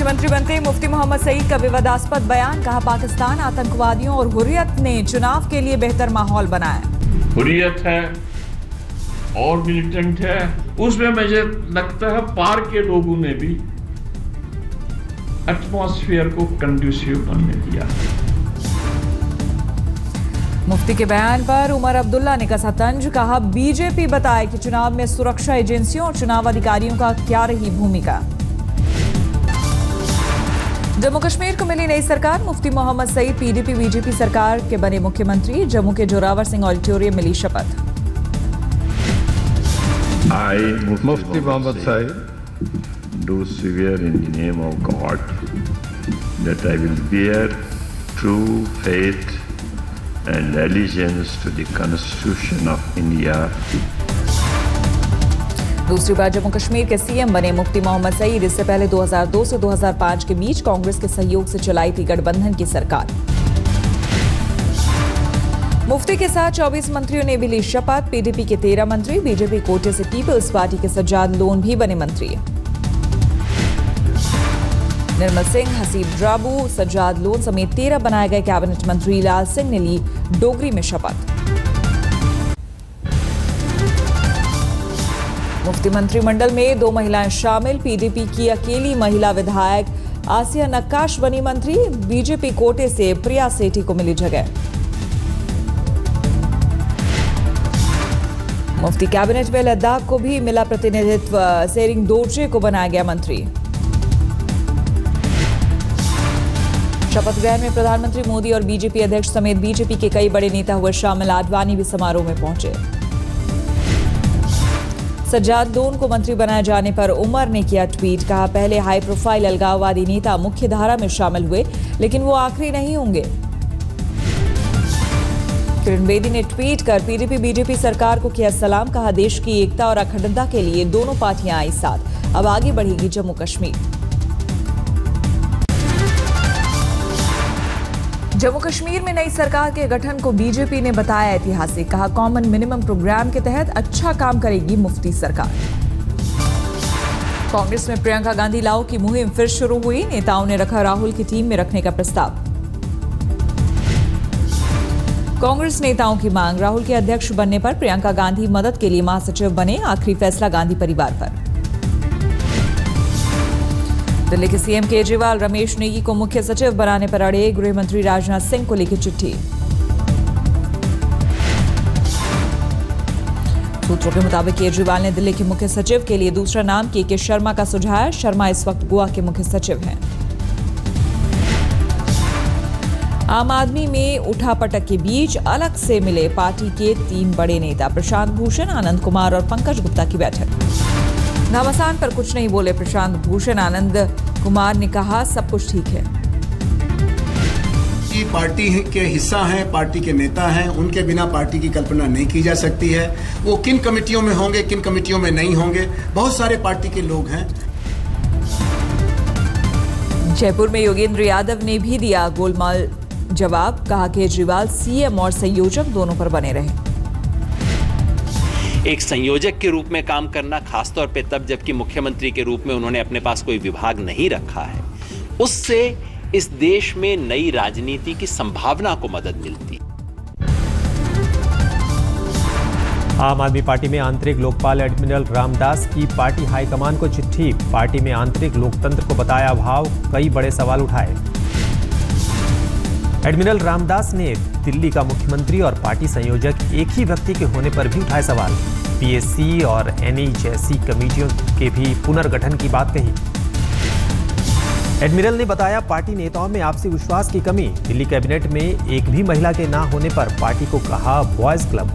मुख्यमंत्री बनते मुफ्ती मोहम्मद सईद का विवादास्पद बयान, कहा पाकिस्तान आतंकवादियों और हुर्रियत ने चुनाव के लिए बेहतर माहौल बनाया। हुर्रियत है और मिलिटेंट है, उसमें मुझे लगता है पार के लोगों ने भी एटमॉस्फेयर को कंड्यूसिव बनने दिया। मुफ्ती के बयान पर उमर अब्दुल्ला ने कसा तंज, कहा बीजेपी बताए कि चुनाव में सुरक्षा एजेंसियों और चुनाव अधिकारियों का क्या रही भूमिका। जम्मू कश्मीर को मिली नई सरकार, मुफ्ती मोहम्मद सईद पीडीपी बीजेपी सरकार के बने मुख्यमंत्री। जम्मू के जोरावर सिंह ऑडिटोरियम मिली शपथ। मुफ्ती Mohammad Saeed do swear in the name of God that I will bear true faith and allegiance to the Constitution of India. दूसरी बार जम्मू कश्मीर के सीएम बने मुफ्ती मोहम्मद सईद। इससे पहले 2002 से 2005 के बीच कांग्रेस के सहयोग से चलाई थी गठबंधन की सरकार। मुफ्ती के साथ 24 मंत्रियों ने भी ली शपथ। पीडीपी के 13 मंत्री, बीजेपी कोटे से पीपल्स पार्टी के सज्जाद लोन भी बने मंत्री। निर्मल सिंह, हसीब ड्राबू, सज्जाद लोन समेत 13 बनाए गए कैबिनेट मंत्री। लाल सिंह ने ली डोगरी में शपथ। मुफ्ती मंत्रिमंडल में 2 महिलाएं शामिल। पीडीपी की अकेली महिला विधायक आसिया नक्काश बनी मंत्री। बीजेपी कोटे से प्रिया सेठी को मिली जगह। मुफ्ती कैबिनेट में लद्दाख को भी मिला प्रतिनिधित्व। सेरिंग दोर्जे को बनाया गया मंत्री। शपथ ग्रहण में प्रधानमंत्री मोदी और बीजेपी अध्यक्ष समेत बीजेपी के कई बड़े नेता हुए शामिल। आडवाणी भी समारोह में पहुंचे। सज्जाद लोन को मंत्री बनाए जाने पर उमर ने किया ट्वीट, कहा पहले हाई प्रोफाइल अलगाववादी नेता मुख्य धारा में शामिल हुए, लेकिन वो आखिरी नहीं होंगे। किरण बेदी ने ट्वीट कर पीडीपी बीजेपी सरकार को किया सलाम, कहा देश की एकता और अखंडता के लिए दोनों पार्टियां आई साथ। अब आगे बढ़ेगी जम्मू कश्मीर। जम्मू कश्मीर में नई सरकार के गठन को बीजेपी ने बताया ऐतिहासिक, कहा कॉमन मिनिमम प्रोग्राम के तहत अच्छा काम करेगी मुफ्ती सरकार। कांग्रेस में प्रियंका गांधी लाओ की मुहिम फिर शुरू हुई। नेताओं ने रखा राहुल की टीम में रखने का प्रस्ताव। कांग्रेस नेताओं की मांग, राहुल के अध्यक्ष बनने पर प्रियंका गांधी मदद के लिए महासचिव बने। आखिरी फैसला गांधी परिवार पर। दिल्ली के सीएम केजरीवाल रमेश नेगी को मुख्य सचिव बनाने पर अड़े। गृह मंत्री राजनाथ सिंह को लिखी चिट्ठी। सूत्रों के मुताबिक केजरीवाल ने दिल्ली के मुख्य सचिव के लिए दूसरा नाम के शर्मा का सुझाया। शर्मा इस वक्त गोवा के मुख्य सचिव हैं। आम आदमी में उठापटक के बीच अलग से मिले पार्टी के 3 बड़े नेता। प्रशांत भूषण, आनंद कुमार और पंकज गुप्ता की बैठक। घमासान पर कुछ नहीं बोले प्रशांत भूषण। आनंद कुमार ने कहा सब कुछ ठीक है। पार्टी के हिस्सा हैं, पार्टी के नेता हैं, उनके बिना पार्टी की कल्पना नहीं की जा सकती है। वो किन कमेटियों में होंगे, किन कमेटियों में नहीं होंगे, बहुत सारे पार्टी के लोग हैं। जयपुर में योगेंद्र यादव ने भी दिया गोलमाल जवाब, कहा केजरीवाल सीएम और संयोजक दोनों पर बने रहे। एक संयोजक के रूप में काम करना, खासतौर पे तब जबकि मुख्यमंत्री के रूप में उन्होंने अपने पास कोई विभाग नहीं रखा है, उससे इस देश में नई राजनीति की संभावना को मदद मिलती। आम आदमी पार्टी में आंतरिक लोकपाल एडमिरल रामदास की पार्टी हाईकमान को चिट्ठी। पार्टी में आंतरिक लोकतंत्र को बताया अभाव, कई बड़े सवाल उठाए। एडमिरल रामदास ने दिल्ली का मुख्यमंत्री और पार्टी संयोजक एक ही व्यक्ति के होने पर भी उठाए सवाल। पीएससी और एनई जैसी कमेटियों के भी पुनर्गठन की बात कही। एडमिरल ने बताया पार्टी नेताओं में आपसी विश्वास की कमी। दिल्ली कैबिनेट में एक भी महिला के ना होने पर पार्टी को कहा बॉयज क्लब।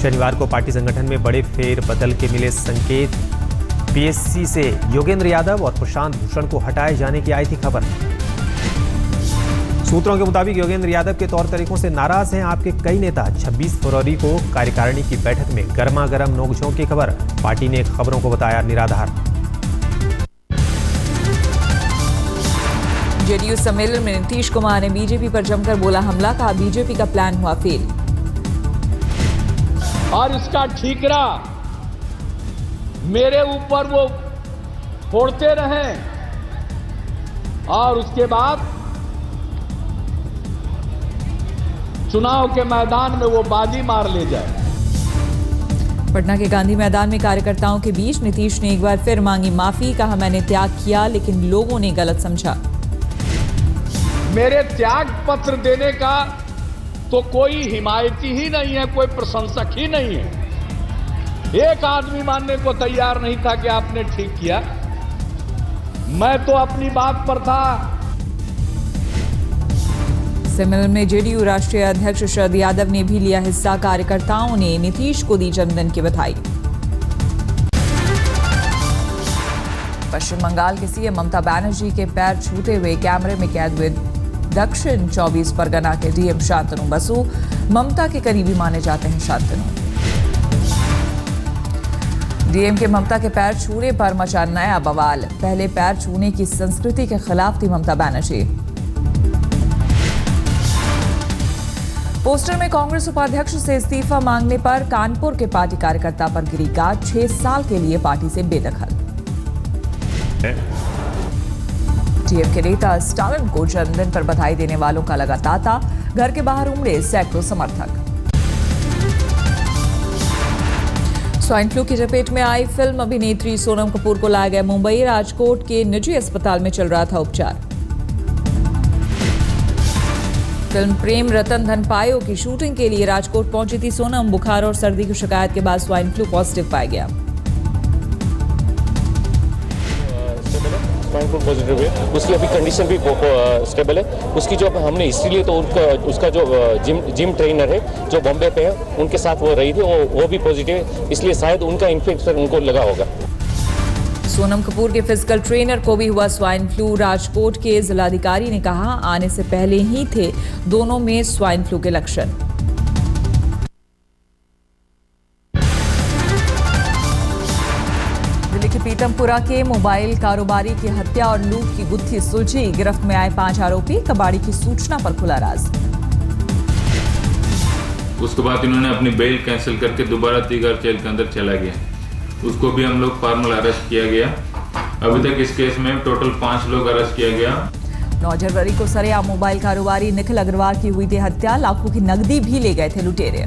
शनिवार को पार्टी संगठन में बड़े फेरबदल के मिले संकेत। पीएससी से योगेंद्र यादव और प्रशांत भूषण को हटाए जाने की आई थी खबर। सूत्रों के मुताबिक योगेंद्र यादव के तौर तरीकों से नाराज हैं आपके कई नेता। 26 फरवरी को कार्यकारिणी की बैठक में गर्मा गर्म नोकझोंक की खबर। पार्टी ने खबरों को बताया निराधार। जेडीयू सम्मेलन में नीतीश कुमार ने बीजेपी पर जमकर बोला हमला, कहा बीजेपी का प्लान हुआ फेल। और इसका ठीकरा मेरे ऊपर वो फोड़ते रहे। और उसके बाद चुनाव के मैदान में वो बाजी मार ले जाए। पटना के गांधी मैदान में कार्यकर्ताओं के बीच नीतीश ने एक बार फिर मांगी माफी। कहा, मैंने त्याग किया लेकिन लोगों ने गलत समझा। मेरे त्याग पत्र देने का तो कोई हिमायती ही नहीं है, कोई प्रशंसक ही नहीं है। एक आदमी मानने को तैयार नहीं था कि आपने ठीक किया। मैं तो अपनी बात पर था। सम्मेलन में जेडीयू राष्ट्रीय अध्यक्ष शरद यादव ने भी लिया हिस्सा। कार्यकर्ताओं ने नीतीश को दी जन्मदिन की बधाई। पश्चिम बंगाल के सीएम ममता बनर्जी के पैर छूते हुए कैमरे में कैद हुए दक्षिण 24 परगना के डीएम शांतनु बसु ममता के करीबी माने जाते हैं। शांतनु डीएम के ममता के पैर छूने पर मचा नया बवाल। पहले पैर छूने की संस्कृति के खिलाफ थी ममता बनर्जी। पोस्टर में कांग्रेस उपाध्यक्ष से इस्तीफा मांगने पर कानपुर के पार्टी कार्यकर्ता पर गिरी गाज। 6 साल के लिए पार्टी से बेदखल। टीएम के नेता स्टालिन को जन्मदिन पर बधाई देने वालों का लगा तांता। घर के बाहर उमड़े सैकड़ों समर्थक। स्वाइन फ्लू की चपेट में आई फिल्म अभिनेत्री सोनम कपूर को लाया गया मुंबई। राजकोट के निजी अस्पताल में चल रहा था उपचार। फिल्म प्रेम रतन धन पायो की शूटिंग के लिए राजकोट पहुंची थी सोनम। बुखार और सर्दी की शिकायत के बाद स्वाइन फ्लू पॉजिटिव पाया गया। स्वाइन फ्लू पॉजिटिव है, उसकी अभी कंडीशन भी स्टेबल है। उसकी जो हमने हिस्ट्री ली तो उसका जो जिम ट्रेनर है जो बॉम्बे पे है उनके साथ वो रही थी, वो भी पॉजिटिव है, इसलिए शायद उनका इन्फेक्शन उनको लगा होगा। सोनम कपूर के फिजिकल ट्रेनर को भी हुआ स्वाइन फ्लू। राजकोट के जिलाधिकारी ने कहा, आने से पहले ही थे दोनों में स्वाइन फ्लू के लक्षण। दिल्ली के पीतमपुरा के मोबाइल कारोबारी की हत्या और लूट की गुत्थी सुलझी। गिरफ्त में आए 5 आरोपी। कबाड़ी की सूचना पर खुला राज। उसके बाद इन्होंने अपनी बेल कैंसिल करके दोबारा तिहाड़ जेल के अंदर चला गया। उसको भी हम लोग फॉर्मल अरेस्ट किया गया। अभी तक इस केस में टोटल 5 लोग अरेस्ट किया गया। 9 जनवरी को सरेआम मोबाइल कारोबारी निखिल अग्रवाल की हुई थी हत्या। लाखों की नकदी भी ले गए थे लुटेरे।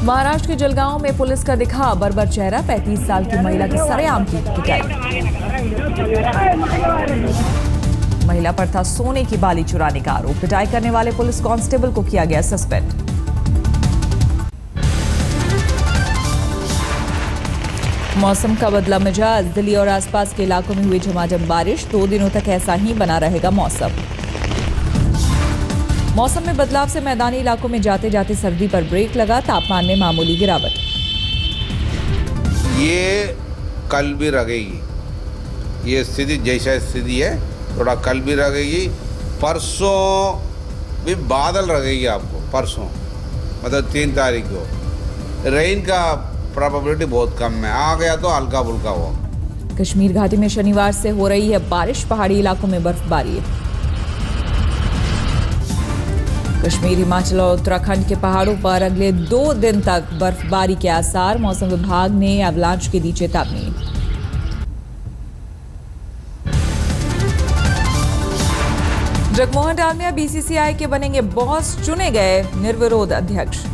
महाराष्ट्र के जलगांव में पुलिस का दिखा बर्बर चेहरा। 35 साल की महिला की सरेआम की पिटाई। महिला पर था सोने की बाली चुराने का आरोप। पिटाई करने वाले पुलिस कांस्टेबल को किया गया सस्पेंड। मौसम का बदला मिजाज। दिल्ली और आसपास के इलाकों में हुई झमाझम बारिश। 2 दिनों तक ऐसा ही बना रहेगा मौसम। मौसम में बदलाव से मैदानी इलाकों में जाते जाते सर्दी पर ब्रेक लगा। तापमान में मामूली गिरावट। ये कल भी रहेगी। ये स्थिति जैसा स्थिति है थोड़ा कल भी रहेगी। परसों भी बादल रहेगी आपको। परसों मतलब 3 तारीख को रेन का प्रोबेबिलिटी बहुत कम है। आ गया तो हल्का फुल्का हो। कश्मीर घाटी में शनिवार से हो रही है बारिश। पहाड़ी इलाकों में बर्फबारी। कश्मीर, हिमाचल और उत्तराखंड के पहाड़ों पर अगले 2 दिन तक बर्फबारी के आसार। मौसम विभाग ने एवलांच की दी चेतावनी। जगमोहन डालमिया बीसीसीआई के बनेंगे बॉस। चुने गए निर्विरोध अध्यक्ष।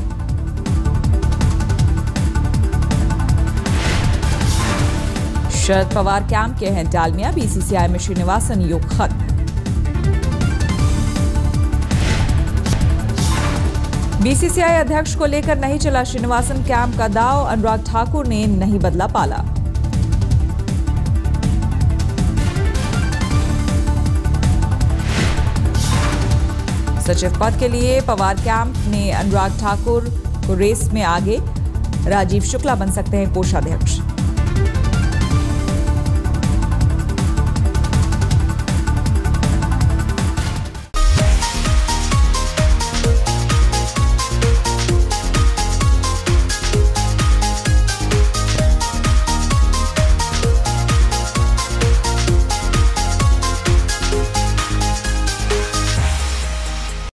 शरद पवार कैंप के हैं डालमिया। बीसीसीआई में श्रीनिवासन योग खत्म। बीसीसीआई अध्यक्ष को लेकर नहीं चला श्रीनिवासन कैंप का दाव। अनुराग ठाकुर ने नहीं बदला पाला। सचिव पद के लिए पवार कैंप ने अनुराग ठाकुर को रेस में आगे। राजीव शुक्ला बन सकते हैं कोषाध्यक्ष।